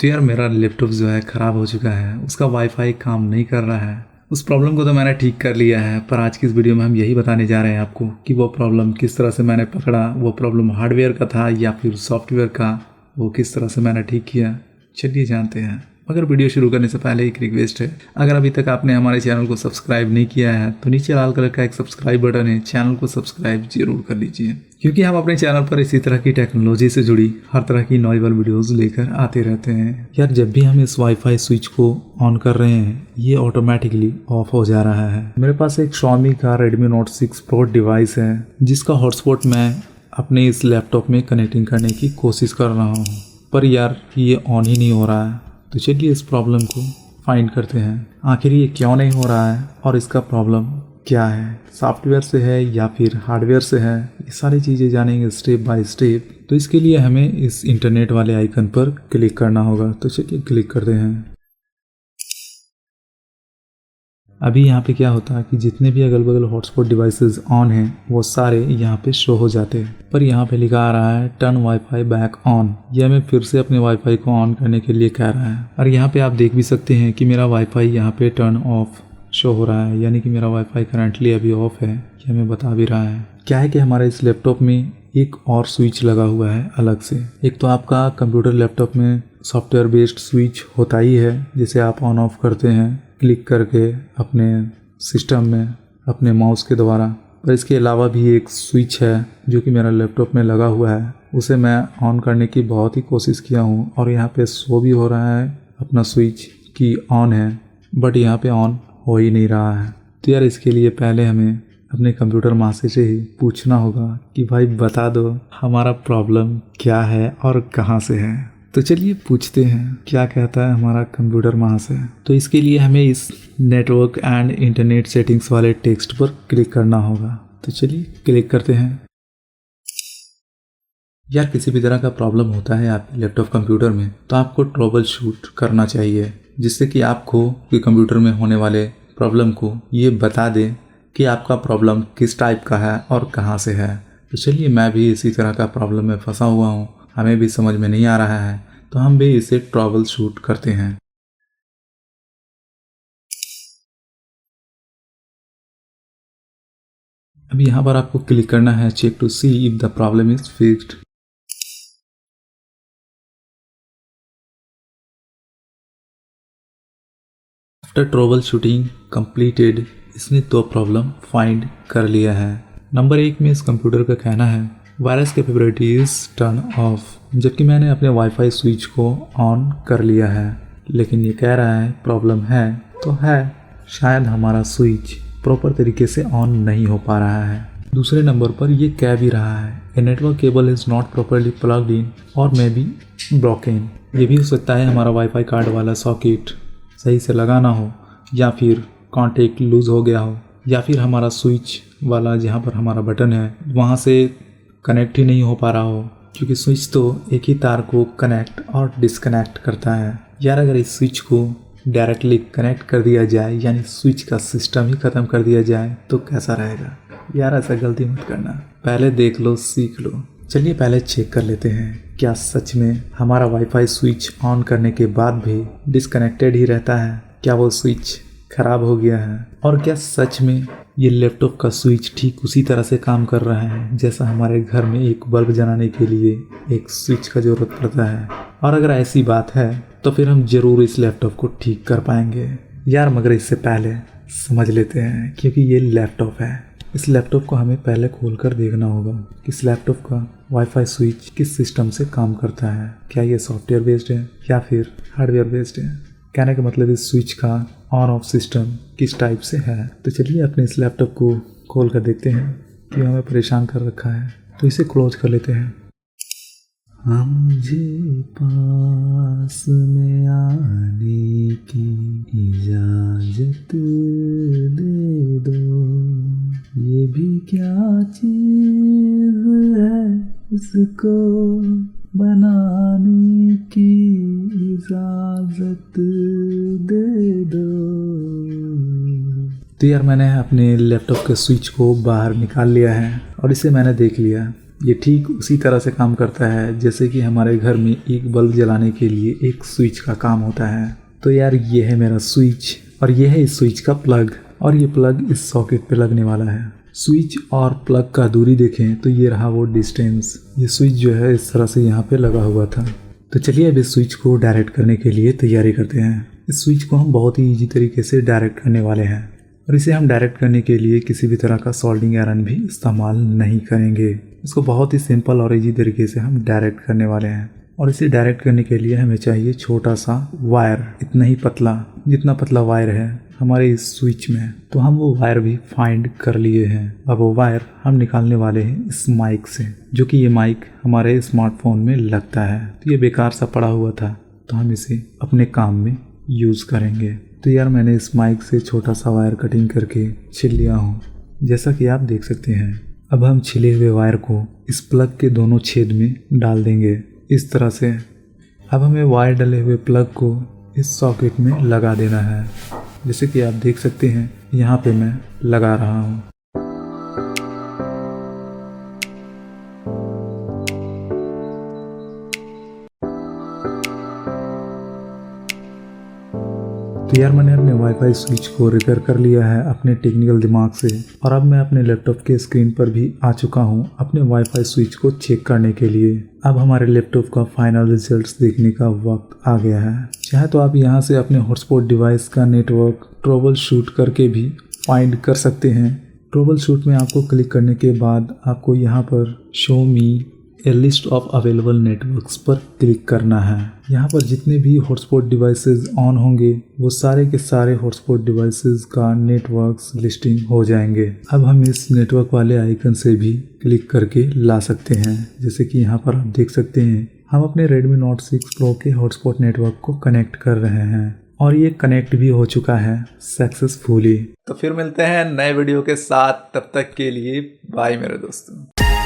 तो यार मेरा लैपटॉप जो है ख़राब हो चुका है, उसका वाईफाई काम नहीं कर रहा है। उस प्रॉब्लम को तो मैंने ठीक कर लिया है, पर आज की इस वीडियो में हम यही बताने जा रहे हैं आपको कि वो प्रॉब्लम किस तरह से मैंने पकड़ा, वो प्रॉब्लम हार्डवेयर का था या फिर सॉफ्टवेयर का, वो किस तरह से मैंने ठीक किया। चलिए जानते हैं। मगर वीडियो शुरू करने से पहले एक रिक्वेस्ट है, अगर अभी तक आपने हमारे चैनल को सब्सक्राइब नहीं किया है तो नीचे लाल कलर का एक सब्सक्राइब बटन है, चैनल को सब्सक्राइब जरूर कर लीजिए, क्योंकि हम अपने चैनल पर इसी तरह की टेक्नोलॉजी से जुड़ी हर तरह की नॉइबल वीडियोस लेकर आते रहते हैं। यार जब भी हम इस वाईफाई स्विच को ऑन कर रहे हैं ये ऑटोमेटिकली ऑफ हो जा रहा है। मेरे पास एक Xiaomi का Redmi Note 6 Pro डिवाइस है जिसका हॉटस्पॉट मैं अपने इस लैपटॉप में कनेक्टिंग करने की कोशिश कर रहा हूँ, पर यार ये ऑन ही नहीं हो रहा है। तो चलिए इस प्रॉब्लम को फाइंड करते हैं, आखिर ये क्यों नहीं हो रहा है और इसका प्रॉब्लम क्या है, सॉफ्टवेयर से है या फिर हार्डवेयर से है। ये सारी चीज़ें जानेंगे स्टेप बाय स्टेप। तो इसके लिए हमें इस इंटरनेट वाले आइकन पर क्लिक करना होगा। तो चलिए क्लिक करते हैं। अभी यहाँ पे क्या होता है कि जितने भी अगल बगल हॉटस्पॉट डिवाइसेस ऑन हैं वो सारे यहाँ पे शो हो जाते हैं, पर यहाँ पे लिखा आ रहा है टर्न वाईफाई बैक ऑन। यह हमें फिर से अपने वाईफाई को ऑन करने के लिए कह रहा है। और यहाँ पे आप देख भी सकते हैं कि मेरा वाईफाई यहाँ पे टर्न ऑफ शो हो रहा है, यानी कि मेरा वाईफाई करंटली अभी ऑफ है, ये हमें बता भी रहा है। क्या है कि हमारे इस लैपटॉप में एक और स्विच लगा हुआ है अलग से। एक तो आपका कंप्यूटर लैपटॉप में सॉफ्टवेयर बेस्ड स्विच होता ही है, जिसे आप ऑन ऑफ करते हैं क्लिक करके अपने सिस्टम में अपने माउस के द्वारा। पर इसके अलावा भी एक स्विच है जो कि मेरा लैपटॉप में लगा हुआ है, उसे मैं ऑन करने की बहुत ही कोशिश किया हूँ और यहाँ पे शो भी हो रहा है अपना स्विच कि ऑन है, बट यहाँ पे ऑन हो ही नहीं रहा है। तो यार इसके लिए पहले हमें अपने कंप्यूटर मास्टर से ही पूछना होगा कि भाई बता दो हमारा प्रॉब्लम क्या है और कहाँ से है। तो चलिए पूछते हैं क्या कहता है हमारा कंप्यूटर वहाँ से। तो इसके लिए हमें इस नेटवर्क एंड इंटरनेट सेटिंग्स वाले टेक्स्ट पर क्लिक करना होगा। तो चलिए क्लिक करते हैं। यार किसी भी तरह का प्रॉब्लम होता है आपके लैपटॉप कंप्यूटर में तो आपको ट्रबल शूट करना चाहिए, जिससे कि आपको कंप्यूटर में होने वाले प्रॉब्लम को ये बता दे कि आपका प्रॉब्लम किस टाइप का है और कहाँ से है। तो चलिए मैं भी इसी तरह का प्रॉब्लम में फंसा हुआ हूँ, हमें भी समझ में नहीं आ रहा है, तो हम भी इसे ट्रबल शूट करते हैं। अब यहाँ पर आपको क्लिक करना है check to see if the problem is fixed. After troubleshooting completed, इसने दो प्रॉब्लम फाइंड कर लिया है। नंबर 1 में इस कंप्यूटर का कहना है वायरस कैपेबिलिटीज टर्न ऑफ, जबकि मैंने अपने वाईफाई स्विच को ऑन कर लिया है, लेकिन ये कह रहा है प्रॉब्लम है तो है, शायद हमारा स्विच प्रॉपर तरीके से ऑन नहीं हो पा रहा है। दूसरे नंबर पर ये कह भी रहा है a network cable is not properly plugged in और मे बी ब्रोकन। ये भी हो सकता है हमारा वाईफाई कार्ड वाला सॉकेट सही से लगा ना हो, या फिर कॉन्टेक्ट लूज हो गया हो, या फिर हमारा स्विच वाला जहाँ पर हमारा बटन है वहाँ से कनेक्ट ही नहीं हो पा रहा हो, क्योंकि स्विच तो एक ही तार को कनेक्ट और डिस्कनेक्ट करता है। यार अगर इस स्विच को डायरेक्टली कनेक्ट कर दिया जाए, यानी स्विच का सिस्टम ही ख़त्म कर दिया जाए, तो कैसा रहेगा। यार ऐसा गलती मत करना, पहले देख लो सीख लो। चलिए पहले चेक कर लेते हैं क्या सच में हमारा वाईफाई स्विच ऑन करने के बाद भी डिस्कनेक्टेड ही रहता है, क्या वो स्विच खराब हो गया है, और क्या सच में ये लैपटॉप का स्विच ठीक उसी तरह से काम कर रहा है जैसा हमारे घर में एक बल्ब जलाने के लिए एक स्विच का ज़रूरत पड़ता है। और अगर ऐसी बात है तो फिर हम ज़रूर इस लैपटॉप को ठीक कर पाएंगे। यार मगर इससे पहले समझ लेते हैं, क्योंकि ये लैपटॉप है, इस लैपटॉप को हमें पहले खोल कर देखना होगा कि इस लैपटॉप का वाईफाई स्विच किस सिस्टम से काम करता है। क्या ये सॉफ्टवेयर बेस्ड है या फिर हार्डवेयर बेस्ड है। कहने का मतलब इस स्विच का ऑन ऑफ सिस्टम किस टाइप से है। तो चलिए अपने इस लैपटॉप को खोल कर देखते हैं कि हमें परेशान कर रखा है। तो इसे क्लोज कर लेते हैं। हम मुझे पास में आने की इजाजत दे दो, ये भी क्या चीज है उसको बनाने की इजाजत दे दो। तो यार मैंने अपने लैपटॉप के स्विच को बाहर निकाल लिया है और इसे मैंने देख लिया। ये ठीक उसी तरह से काम करता है जैसे कि हमारे घर में एक बल्ब जलाने के लिए एक स्विच का काम होता है। तो यार ये है मेरा स्विच और ये है इस स्विच का प्लग और ये प्लग इस सॉकेट पे लगने वाला है। स्विच और प्लग का दूरी देखें तो ये रहा वो डिस्टेंस। ये स्विच जो है इस तरह से यहाँ पे लगा हुआ था। तो चलिए अब इस स्विच को डायरेक्ट करने के लिए तैयारी करते हैं। इस स्विच को हम बहुत ही ईजी तरीके से डायरेक्ट करने वाले हैं और इसे हम डायरेक्ट करने के लिए किसी भी तरह का सोल्डिंग आयरन भी इस्तेमाल नहीं करेंगे। इसको बहुत ही सिंपल और ईजी तरीके से हम डायरेक्ट करने वाले हैं और इसे डायरेक्ट करने के लिए हमें चाहिए छोटा सा वायर, इतना ही पतला, जितना पतला वायर है हमारे इस स्विच में। तो हम वो वायर भी फाइंड कर लिए हैं। अब वो वायर हम निकालने वाले हैं इस माइक से, जो कि ये माइक हमारे स्मार्टफोन में लगता है। तो ये बेकार सा पड़ा हुआ था तो हम इसे अपने काम में यूज़ करेंगे। तो यार मैंने इस माइक से छोटा सा वायर कटिंग करके छिल लिया हूँ, जैसा कि आप देख सकते हैं। अब हम छिले हुए वायर को इस प्लग के दोनों छेद में डाल देंगे इस तरह से। अब हमें वायर डले हुए प्लग को इस सॉकेट में लगा देना है, जैसे कि आप देख सकते हैं यहाँ पे मैं लगा रहा हूँ। तो यार मैंने अपने वाईफाई स्विच को रिपेयर कर लिया है अपने टेक्निकल दिमाग से और अब मैं अपने लैपटॉप के स्क्रीन पर भी आ चुका हूँ अपने वाईफाई स्विच को चेक करने के लिए। अब हमारे लैपटॉप का फाइनल रिजल्ट्स देखने का वक्त आ गया है। चाहे तो आप यहाँ से अपने हॉटस्पॉट डिवाइस का नेटवर्क ट्रबल शूट करके भी फाइंड कर सकते हैं। ट्रबल शूट में आपको क्लिक करने के बाद आपको यहाँ पर show me A list of available networks पर क्लिक करना है। यहाँ पर जितने भी हॉटस्पॉट डिवाइसेस ऑन होंगे वो सारे के सारे हॉटस्पॉट डिवाइसेस का नेटवर्क्स लिस्टिंग हो जाएंगे। अब हम इस नेटवर्क वाले आइकन से भी क्लिक करके ला सकते हैं, जैसे कि यहाँ पर आप देख सकते हैं हम अपने Redmi Note 6 Pro के हॉटस्पॉट नेटवर्क को कनेक्ट कर रहे हैं और ये कनेक्ट भी हो चुका है सक्सेसफुली। तो फिर मिलते हैं नए वीडियो के साथ, तब तक के लिए बाय मेरे दोस्तों।